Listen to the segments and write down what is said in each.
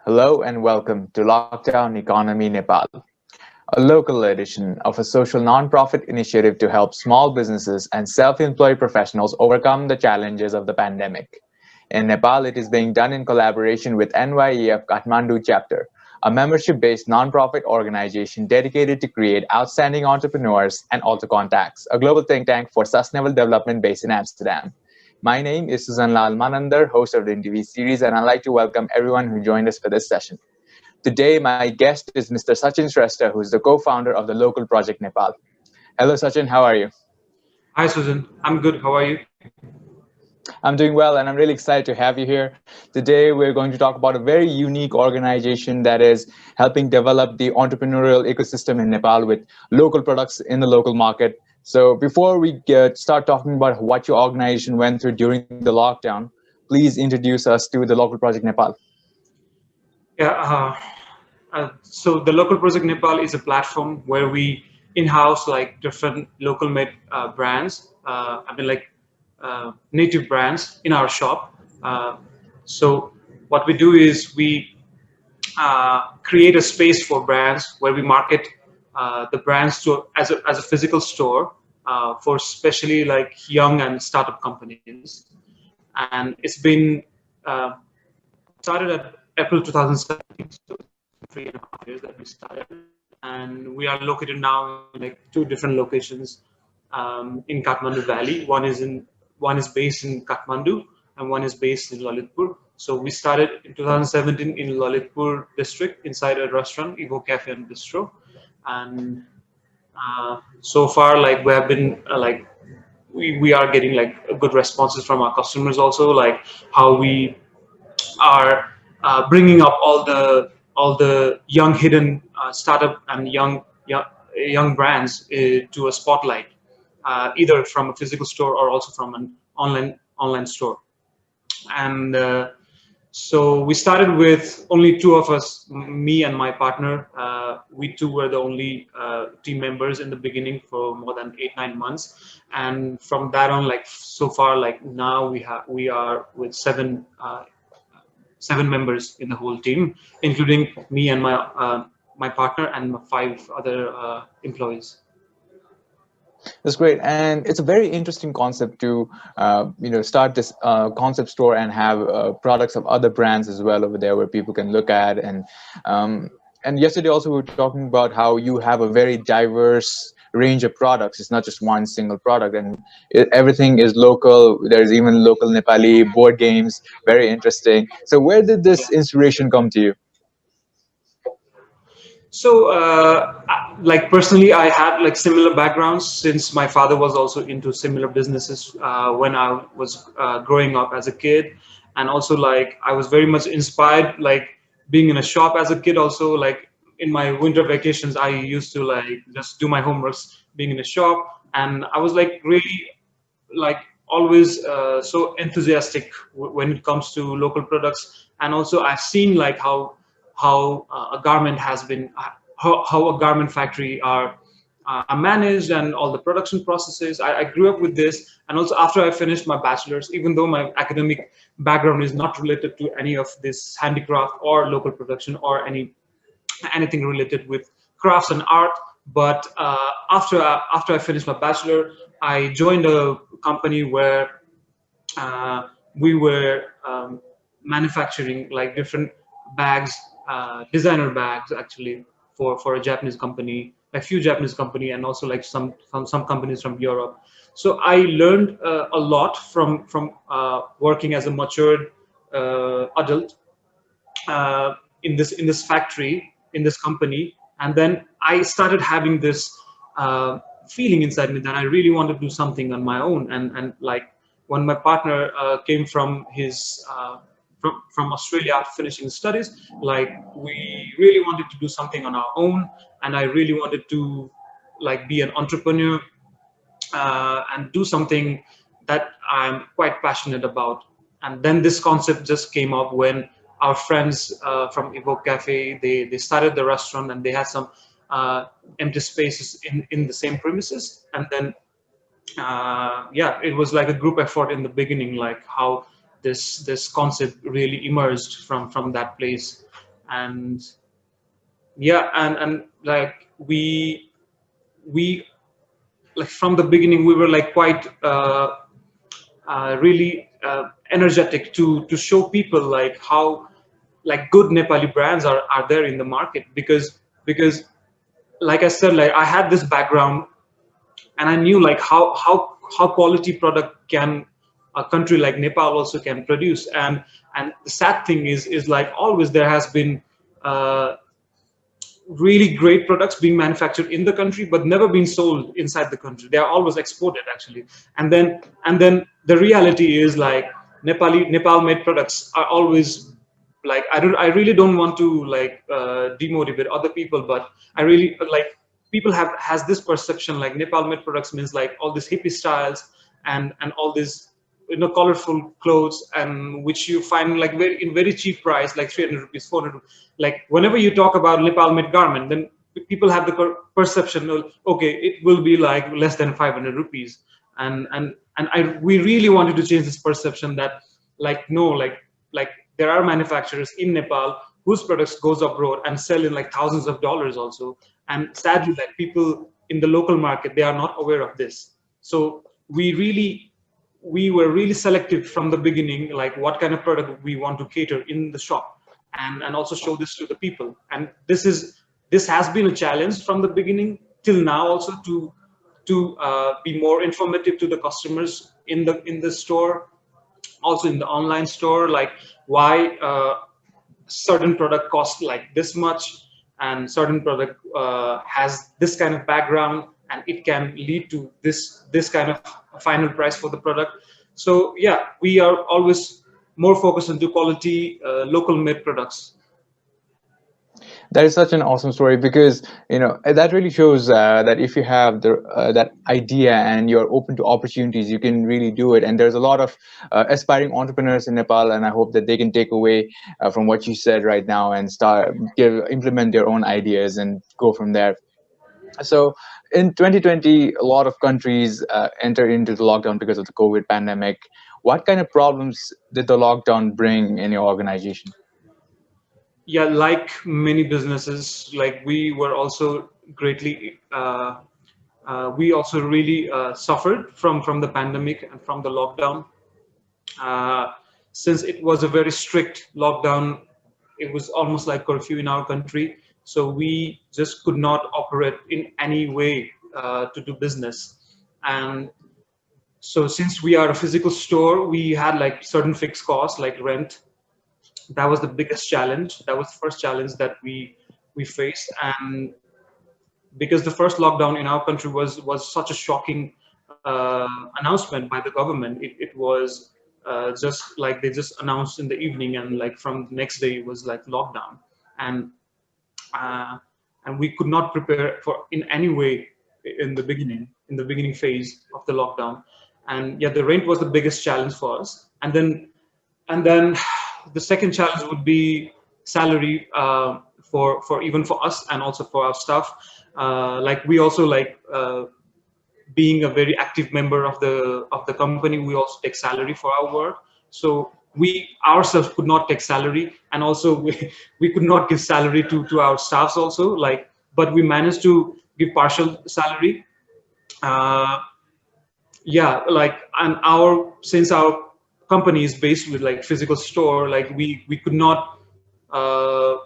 Hello and welcome to Lockdown Economy Nepal, a local edition of a social nonprofit initiative to help small businesses and self-employed professionals overcome the challenges of the pandemic. In Nepal, it is being done in collaboration with NYEF Kathmandu chapter, a membership-based nonprofit organization dedicated to create outstanding entrepreneurs and AlterContacts, a global think tank for sustainable development based in Amsterdam. My name is Susan Lal Manandar, host of the interview series, and I'd like to welcome everyone who joined us for this session. Today, my guest is Mr. Sachin Shrestha, who is the co-founder of the Local Project Nepal. Hello, Sachin. How are you? Hi, Susan. I'm good. How are you? I'm doing well, and I'm really excited to have you here. Today, we're going to talk about a very unique organization that is helping develop the entrepreneurial ecosystem in Nepal with local products in the local market. So, before we start talking about what your organization went through during the lockdown, please introduce us to the Local Project Nepal. Yeah. So the Local Project Nepal is a platform where we in-house like different local made brands. Native brands in our shop. So what we do is we create a space for brands where we market the brands to as a physical store for especially like young and startup companies. And it's been uh, started at April 2017, so 3.5 years that we started, and we are located now in like two different locations in Kathmandu Valley. One is based in Kathmandu, and one is based in Lalitpur. So we started in 2017 in Lalitpur district inside a restaurant, Evo Cafe and Bistro, and so far like we have been we are getting like good responses from our customers also, like how we are bringing up all the young hidden startup and young brands to a spotlight, either from a physical store or also from an online store. And so we started with only two of us, me and my partner. We two were the only team members in the beginning for more than 8 9 months, and from that on, like so far, like now we are with seven members in the whole team, including me and my partner and my five other employees. That's great, and it's a very interesting concept to, start this concept store and have products of other brands as well over there where people can look at. And yesterday also we were talking about how you have a very diverse range of products. It's not just one single product, and everything is local. There's even local Nepali board games. Very interesting. So, where did this inspiration come to you? So, like personally, I had like similar backgrounds since my father was also into similar businesses when I was growing up as a kid, and also like I was very much inspired, like being in a shop as a kid. Also, like in my winter vacations, I used to like just do my homeworks being in a shop, and I was like really like always so enthusiastic when it comes to local products. And also I've seen like how a garment has been how a garment factory are managed, and all the production processes. I grew up with this, and also after I finished my bachelor's, even though my academic background is not related to any of this handicraft or local production or anything related with crafts and art. But after I finished my bachelor, I joined a company where we were manufacturing like different bags, designer bags actually for a Japanese company, a few Japanese company, and also like some companies from Europe. So I learned a lot from working as a matured adult in this factory, in this company. And then I started having this feeling inside me that I really want to do something on my own. And like when my partner came from his from Australia after finishing his studies, like we really wanted to do something on our own, and I really wanted to like be an entrepreneur and do something that I'm quite passionate about. And then this concept just came up when our friends from Evoke Cafe, they started the restaurant, and they had some empty spaces in the same premises. And then yeah, it was like a group effort in the beginning, like how this concept really emerged from that place. And yeah, and like we like from the beginning we were like quite really energetic to show people like how like good Nepali brands are there in the market, because like I said, like I had this background and I knew like how quality product can a country like Nepal also can produce. And the sad thing is like always there has been uh, really great products being manufactured in the country but never been sold inside the country. They are always exported actually. And then the reality is like Nepal made products are always like I really don't want to like demotivate other people, but I really like people has this perception like Nepal made products means like all these hippie styles and all these colorful clothes, and which you find like very cheap price, like 300 rupees, 400. Like whenever you talk about Nepal made garment, then people have the perception of, okay, it will be like less than 500 rupees. And we really wanted to change this perception that like no, like there are manufacturers in Nepal whose products goes abroad and sell in like thousands of dollars also. And sadly, like people in the local market, they are not aware of this. So we were really selective from the beginning, like what kind of product we want to cater in the shop, and also show this to the people. And this has been a challenge from the beginning till now also to be more informative to the customers in the store, also in the online store, like why certain product costs like this much, and certain product has this kind of background, and it can lead to this kind of final price for the product. So yeah, we are always more focused on quality local made products. That is such an awesome story, because that really shows that if you have that idea and you're open to opportunities, you can really do it. And there's a lot of aspiring entrepreneurs in Nepal, and I hope that they can take away from what you said right now and implement their own ideas and go from there. So in 2020, a lot of countries entered into the lockdown because of the COVID pandemic. What kind of problems did the lockdown bring in your organization? Yeah, like many businesses, like we were also greatly we also really suffered from the pandemic and from the lockdown. uh, since it was a very strict lockdown, it was almost like curfew in our country, so we just could not operate in any way to do business. And so since we are a physical store, we had like certain fixed costs like rent. That was the biggest challenge. That was the first challenge that we faced. And because the first lockdown in our country was such a shocking announcement by the government, it was just like they just announced in the evening, and like from the next day it was like lockdown. And uh, and we could not prepare for in any way in the beginning phase of the lockdown. And yeah, the rent was the biggest challenge for us. And then the second challenge would be salary, for even for us and also for our staff. Like we also like being a very active member of the company, we also take salary for our work. So we ourselves could not take salary, and also we could not give salary to our staffs also, like, but we managed to give partial salary. uh, yeah, like, and our since our company is based with like physical store, like we could not uh,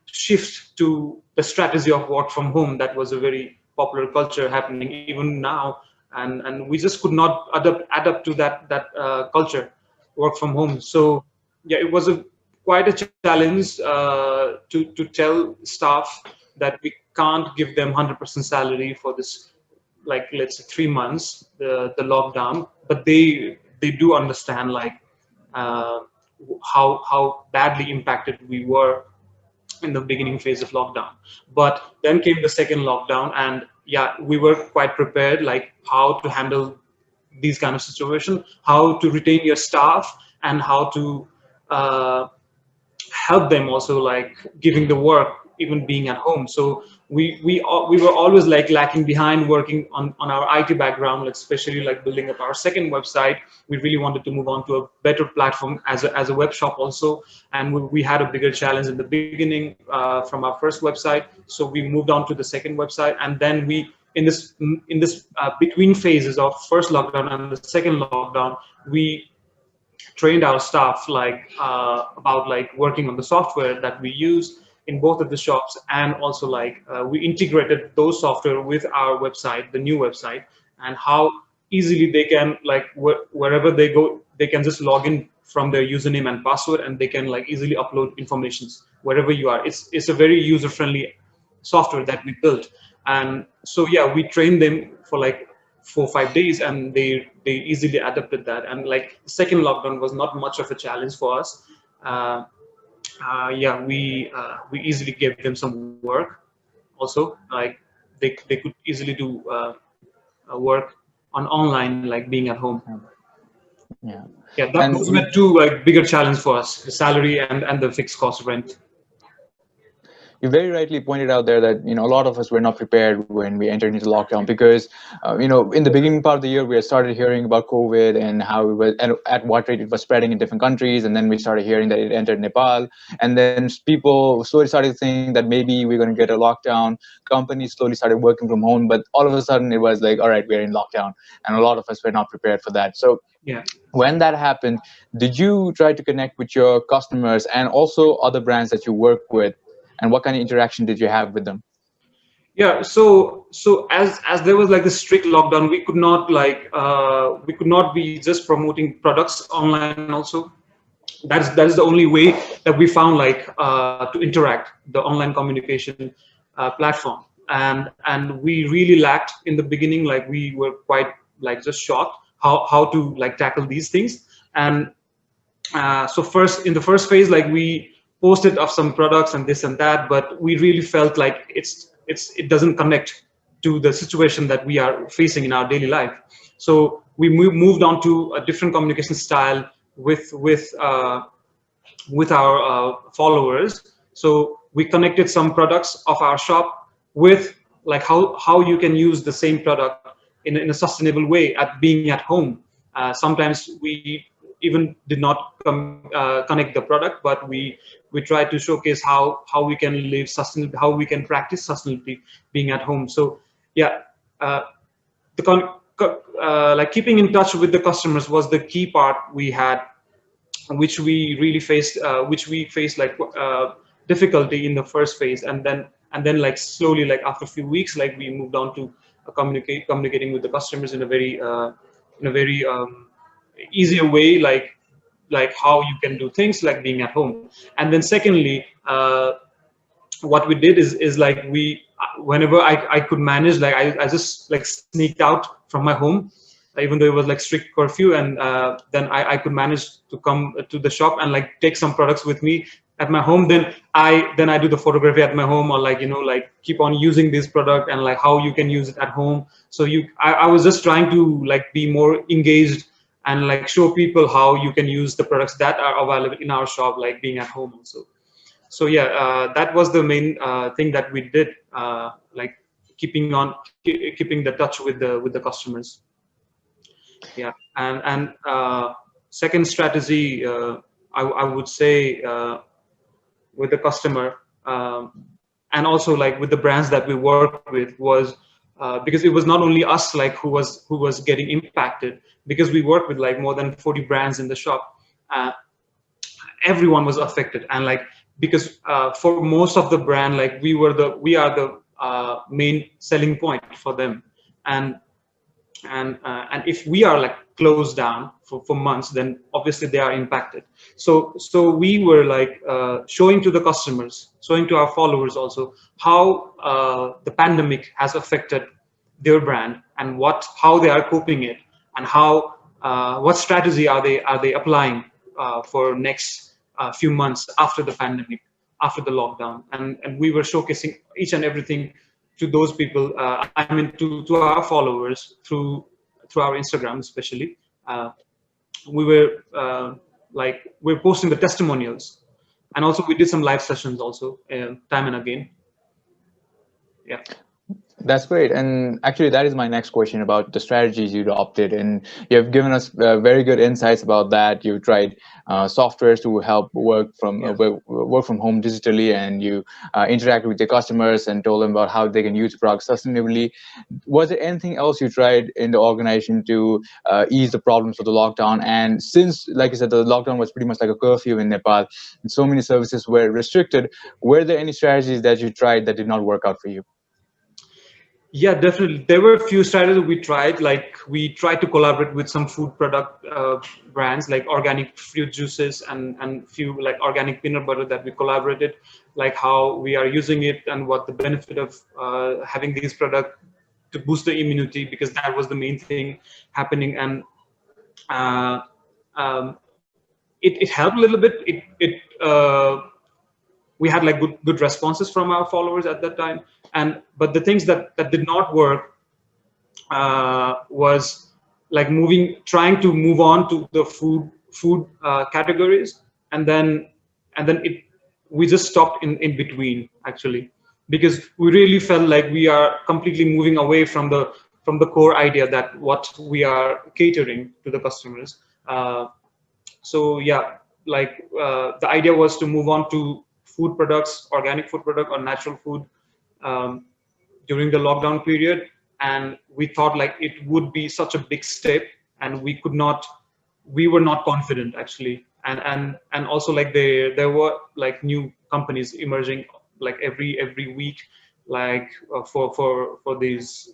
shift to the strategy of work from home. That was a very popular culture happening even now, and we just could not adapt to that culture, work from home. So yeah, it was a quite a challenge to tell staff that we can't give them 100% salary for this, like, let's say 3 months, the lockdown. But they do understand like uh, how badly impacted we were in the beginning phase of lockdown. But then came the second lockdown, and yeah, we were quite prepared, like how to handle these kind of situation, how to retain your staff, and how to uh, help them also, like giving the work even being at home. So we were always like lacking behind working on our IT background, like especially like building up our second website. We really wanted to move on to a better platform as a web shop also, and we had a bigger challenge in the beginning from our first website. So we moved on to the second website, and then we in this between phases of first lockdown and the second lockdown, we trained our staff like about like working on the software that we use in both of the shops, and also like we integrated those software with our website, the new website, and how easily they can like wherever they go, they can just log in from their username and password, and they can like easily upload informations wherever you are. It's a very user friendly software that we built. And so yeah, we trained them for like 4 or 5 days, and they easily adapted that. And like the second lockdown was not much of a challenge for us. Yeah, we easily gave them some work also, like they could easily do work on online, like being at home. Yeah. Yeah, And those were two like bigger challenge for us: the salary and the fixed cost rent. you very rightly pointed out there that a lot of us were not prepared when we entered into lockdown, because in the beginning part of the year we had started hearing about COVID and how it was, and at what rate it was spreading in different countries, and then we started hearing that it entered Nepal, and then people slowly started saying that maybe we're going to get a lockdown. Companies slowly started working from home, but all of a sudden it was like, all right, we're in lockdown, and a lot of us were not prepared for that. So Yeah. when that happened, did you try to connect with your customers and also other brands that you work with? And what kind of interaction did you have with them? Yeah, so as there was like this strict lockdown, we could not be just promoting products online also. That is the only way that we found like to interact, the online communication platform. And we really lacked in the beginning, like we were quite like just shocked how to like tackle these things. And so first in the first phase, like we posted of some products and this and that, but we really felt like it doesn't connect to the situation that we are facing in our daily life. So we moved on to a different communication style with our followers. So we connected some products of our shop with like how you can use the same product in a sustainable way at being at home. Sometimes we even did not connect the product, but we try to showcase how we can live sustainably, how we can practice sustainability being at home. So yeah, like keeping in touch with the customers was the key part we had, which we really faced, which we faced like difficulty in the first phase, and then like slowly, like after a few weeks, like we moved on to communicating with the customers in a very easier way, like how you can do things like being at home. And then secondly, what we did is like whenever I could manage, like I just like sneaked out from my home, even though it was like strict curfew, and then I could manage to come to the shop and like take some products with me at my home. Then I do the photography at my home, or like like keep on using this product and like how you can use it at home. So I was just trying to like be more engaged and like show people how you can use the products that are available in our shop, like being at home also. So yeah, that was the main thing that we did, like keeping the touch with the customers. Yeah, and second strategy, I would say, with the customer, and also like with the brands that we work with, was because it was not only us like who was getting impacted, because we work with like more than 40 brands in the shop. Everyone was affected, and like because for most of the brand, like we are the main selling point for them. And if we are like closed down for months, then obviously they are impacted. So we were like showing to the customers, showing to our followers also how the pandemic has affected their brand, and how they are coping it, and how what strategy are they applying for next few months after the pandemic, after the lockdown. And we were showcasing each and everything to those people, I mean to our followers through our Instagram especially. We were like we're posting the testimonials, And also we did some live sessions also, time and again. Yeah. That's great. And actually, that is my next question about the strategies you adopted. And you have given us very good insights about that. You tried softwares to help work from home digitally, and you interacted with your customers and told them about how they can use the product sustainably. Was there anything else you tried in the organization to ease the problems of the lockdown? And since, like you said, the lockdown was pretty much like a curfew in Nepal, and so many services were restricted, were there any strategies that you tried that did not work out for you? Yeah, definitely. There were a few strategies we tried. Like we tried to collaborate with some food product brands, like organic fruit juices and few like organic peanut butter that we collaborated, like how we are using it and what the benefit of having these products to boost the immunity, because that was the main thing happening. And uh, um, it helped a little bit. We had like good responses from our followers at that time. And but the things that did not work was like trying to move on to the food categories, and then we just stopped in between, actually, because we really felt like we are completely moving away from the core idea that what we are catering to the customers. So yeah, like the idea was to move on to food products, organic food product or natural food, um, during the lockdown period. And we thought like it would be such a big step, and we were not confident, actually. And also like there were like new companies emerging like every week, like for these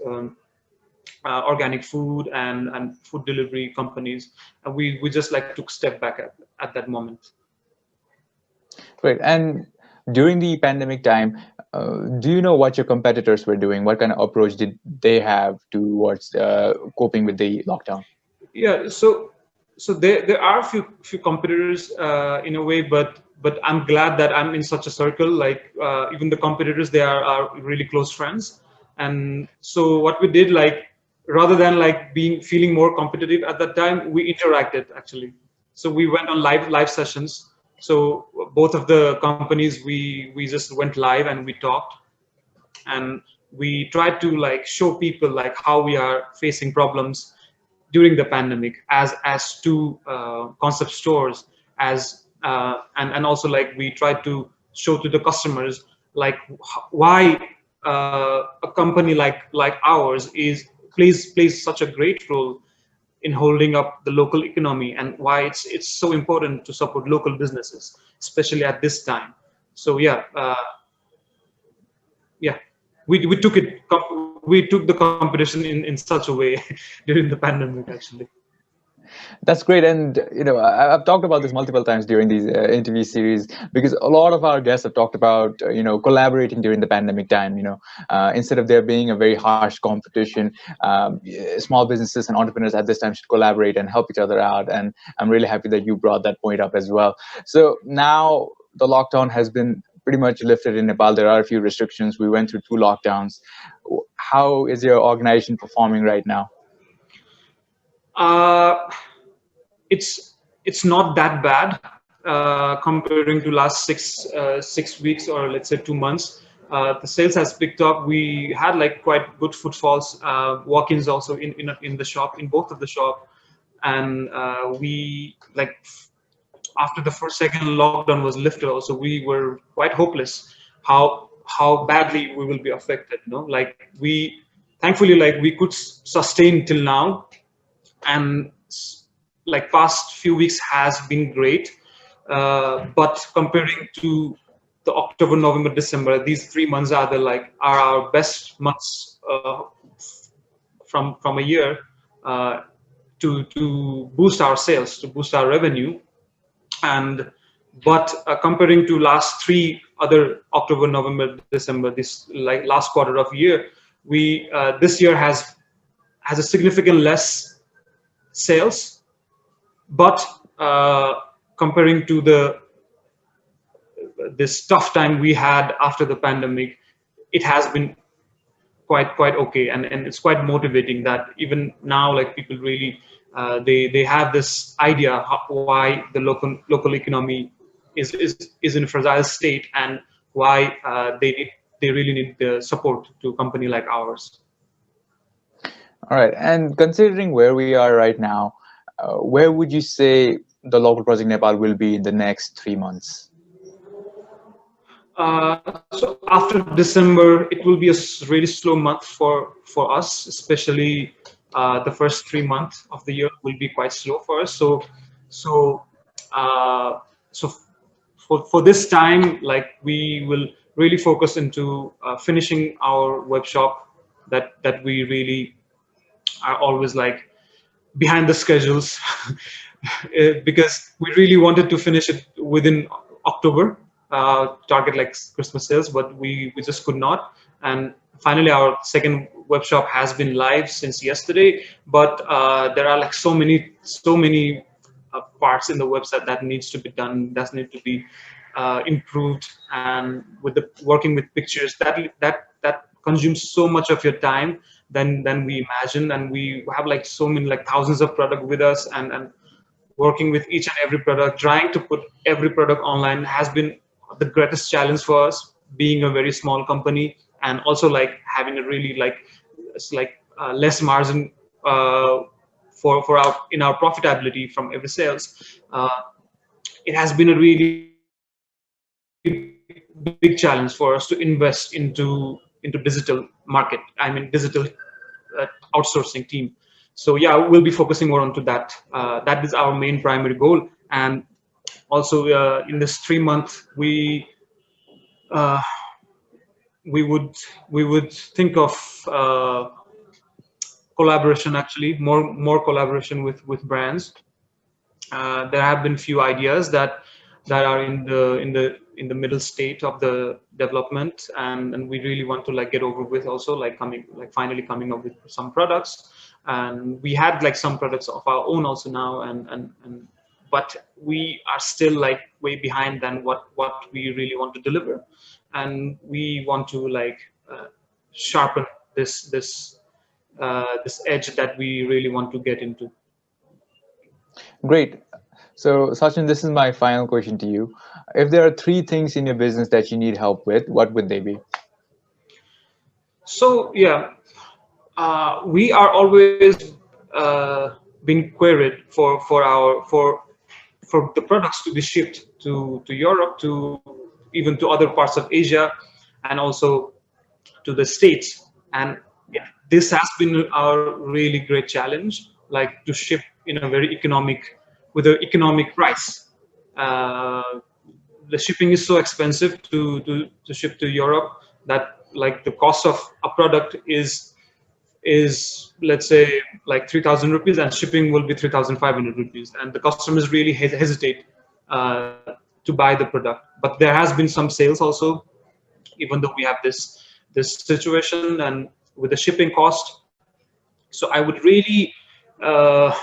organic food and food delivery companies. And we just like took step back at that moment. Great. And during the pandemic time, do you know what your competitors were doing? What kind of approach did they have towards coping with the lockdown? Yeah, so there are a few competitors in a way, but I'm glad that I'm in such a circle. Like even the competitors, they are really close friends. And so what we did, like rather than like feeling more competitive at that time, we interacted, actually. So we went on live sessions. So both of the companies, we just went live and we talked, and we tried to like show people like how we are facing problems during the pandemic as two concept stores, as and also like we tried to show to the customers like why a company like ours plays such a great role in holding up the local economy, and why it's so important to support local businesses, especially at this time. So yeah, yeah, we took the competition in such a way during the pandemic, actually. That's great. And, I've talked about this multiple times during these interview series, because a lot of our guests have talked about, collaborating during the pandemic time, instead of there being a very harsh competition, small businesses and entrepreneurs at this time should collaborate and help each other out. And I'm really happy that you brought that point up as well. So now the lockdown has been pretty much lifted in Nepal. There are a few restrictions. We went through 2 lockdowns. How is your organization performing right now? Uh, it's not that bad comparing to last 6 weeks, or let's say 2 months. The sales has picked up. We had like quite good footfalls, walk-ins also in the shop, in both of the shop. And we like after the second lockdown was lifted also, we were quite hopeless how badly we will be affected. Like we thankfully like we could sustain till now. And like past few weeks has been great, but comparing to the October, November, December, these 3 months are our best months from a year, uh, to boost our sales, to boost our revenue. And but comparing to last three other October, November, December, this like last quarter of year, we this year has a significant less sales. But comparing to this tough time we had after the pandemic, it has been quite okay. And it's quite motivating that even now like people really they have this idea why the local economy is in a fragile state, and why they really need the support to a company like ours. All right. And considering where we are right now, where would you say the Local Project Nepal will be in the next 3 months? So after December, it will be a really slow month for us, especially the first 3 months of the year will be quite slow for us. So uh, so for this time, like we will really focus into finishing our web shop that we really are always like behind the schedules because we really wanted to finish it within October, target like Christmas sales, but we just could not. And finally, our second web shop has been live since yesterday, but there are like so many parts in the website that needs to be done, that need to be improved, and with the working with pictures that consumes so much of your time than we imagine. And we have like so many, like thousands of product with us, and working with each and every product, trying to put every product online has been the greatest challenge for us, being a very small company, and also like having a really like it's like less margin for our in our profitability from every sales. It has been a really big challenge for us to invest into digital market. I mean digital outsourcing team. So yeah, we'll be focusing more onto that. That is our main primary goal. And also in this 3 month, uh, we would think of collaboration, actually more collaboration with brands. There have been few ideas that are in the middle state of the development, and we really want to like get over with, also like finally coming up with some products. And we had like some products of our own also now, and but we are still like way behind than what we really want to deliver, and we want to like sharpen this edge that we really want to get into. Great. So, Sachin, this is my final question to you. If there are three things in your business that you need help with, what would they be? So yeah, we are always being queried for the products to be shipped to Europe, to even to other parts of Asia, and also to the States. And yeah, this has been our really great challenge, like to ship in a very economic, with an economic price. Uh, the shipping is so expensive to ship to Europe that like the cost of a product is let's say like 3,000 rupees, and shipping will be 3,500 rupees, and the customers really hesitate to buy the product. But there has been some sales also, even though we have this situation and with the shipping cost. So I would really uh,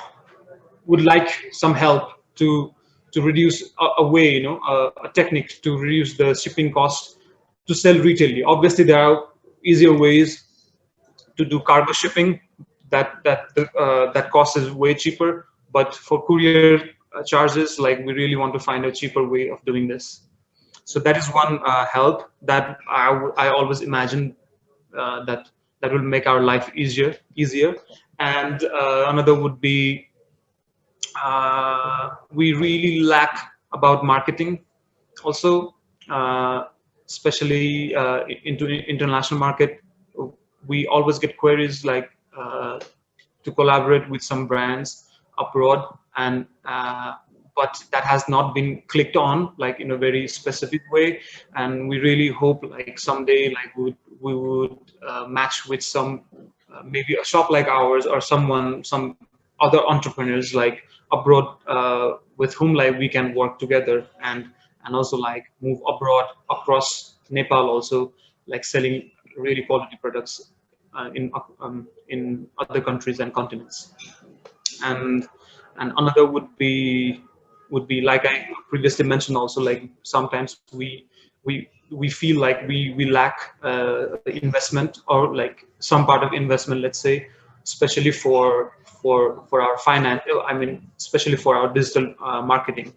would like some help to reduce a way, a technique to reduce the shipping cost to sell retailly. Obviously there are easier ways to do cargo shipping, that cost is way cheaper, but for courier charges, like we really want to find a cheaper way of doing this. So that is one help that I always imagine that will make our life easier. And another would be we really lack about marketing also, especially into international market. We always get queries like to collaborate with some brands abroad, and but that has not been clicked on like in a very specific way. And we really hope like someday like we would match with some maybe a shop like ours, or some other entrepreneurs like abroad, with whom like we can work together, and also like move abroad across Nepal also, like selling really quality products in other countries and continents. And another would be like I previously mentioned also, like sometimes we feel like we lack investment, or like some part of investment, let's say, especially for our finance, I mean especially for our digital marketing.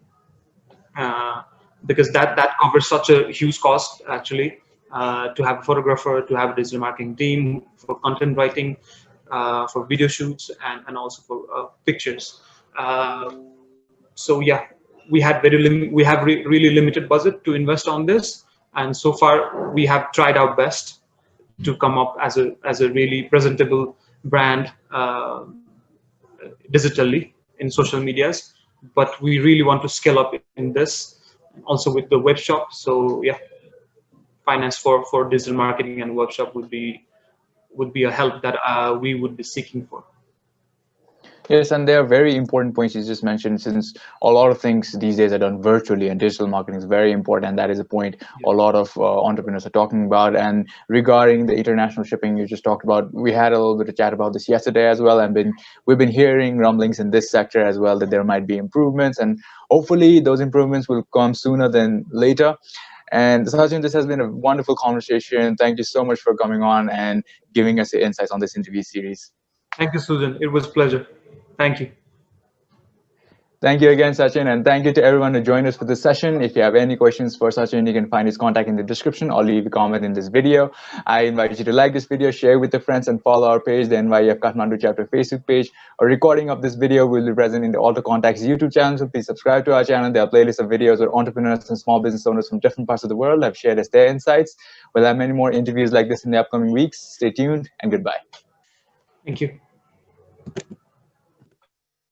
because that covers such a huge cost actually, to have a photographer, to have a digital marketing team for content writing, for video shoots, and also for pictures. So yeah, we had we have really limited budget to invest on this, and so far we have tried our best to come up as a really presentable brand, digitally in social medias. But we really want to scale up in this, also with the web shop. So yeah, finance for digital marketing and web shop would be a help that we would be seeking for. Yes, and there are very important points you just mentioned, since a lot of things these days are done virtually, and digital marketing is very important. And that is a point a lot of entrepreneurs are talking about. And regarding the international shipping you just talked about, we had a little bit of chat about this yesterday as well, and we've been hearing rumblings in this sector as well that there might be improvements, and hopefully those improvements will come sooner than later. And Sachin, this has been a wonderful conversation. Thank you so much for coming on and giving us your insights on this interview series. Thank you, Susan. It was a pleasure. Thank you. Thank you again, Sachin, and thank you to everyone who joined us for this session. If you have any questions for Sachin, you can find his contact in the description or leave a comment in this video. I invite you to like this video, share with your friends, and follow our page, the NYEF Kathmandu Chapter Facebook page. A recording of this video will be present in the AlterContacts YouTube channel, so please subscribe to our channel. There are playlists of videos where entrepreneurs and small business owners from different parts of the world have shared us their insights. We'll have many more interviews like this in the upcoming weeks. Stay tuned, and goodbye. Thank you.